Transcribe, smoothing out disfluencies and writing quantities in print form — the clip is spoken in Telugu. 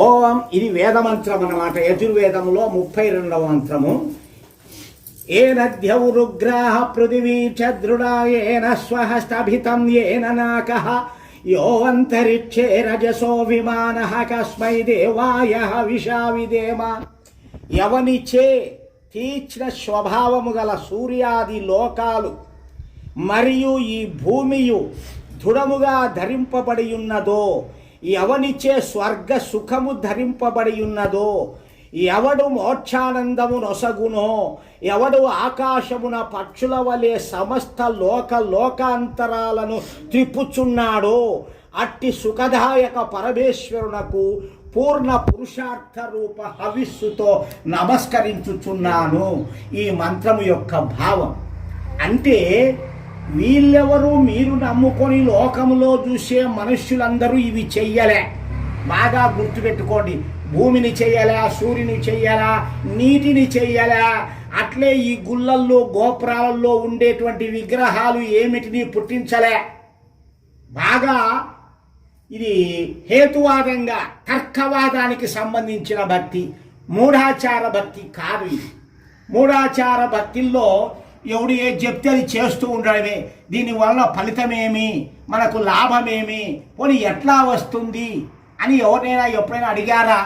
ఓం ఇది వేదమంత్రం అన్నమాట. యజుర్వేదంలో 32వ మంత్రము. ఏనద్యౌరుగ్రాహ పృథివీ చ దృఢా ఏన స్వహస్తభితం ఏన నాకః యో అంతరిక్షే రజసో విమానః కస్మై దేవాయ హవిషా విదేమ. ఎవనిచే తీక్ష్ణ స్వభావము గల సూర్యాది లోకాలు మరియు ఈ భూమియు దృఢముగా ధరింపబడి ఉన్నదో, ఎవనిచే స్వర్గ సుఖము ధరింపబడి ఉన్నదో, ఎవడు మోక్షానందము నొసగునో, ఎవడు ఆకాశమున పక్షుల వలె సమస్త లోకాంతరాలను త్రిప్పుచున్నాడో, అట్టి సుఖదాయక పరమేశ్వరునకు పూర్ణ పురుషార్థ రూప హవిస్సుతో నమస్కరించుచున్నాను. ఈ మంత్రము యొక్క భావం అంటే, వీళ్ళెవరు మీరు నమ్ముకొని లోకములో చూసే మనుష్యులందరూ ఇవి చెయ్యలే. బాగా గుర్తుపెట్టుకోండి. భూమిని చెయ్యలే, సూర్యుని చెయ్యలా, నీటిని చెయ్యలే. అట్లే ఈ గుళ్ళల్లో గోపురాలలో ఉండేటువంటి విగ్రహాలు ఏమిటిని పుట్టించలే. బాగా ఇది హేతువాదంగా తర్కవాదానికి సంబంధించిన భక్తి, మూఢాచార భక్తి కాదు. ఇది మూఢాచార భక్తిల్లో ఎవడు ఏది చెప్తే అది చేస్తూ ఉండడమే. దీనివల్ల ఫలితమేమి, మనకు లాభమేమి, పోనీ ఎట్లా వస్తుంది అని ఎవరైనా ఎప్పుడైనా అడిగారా?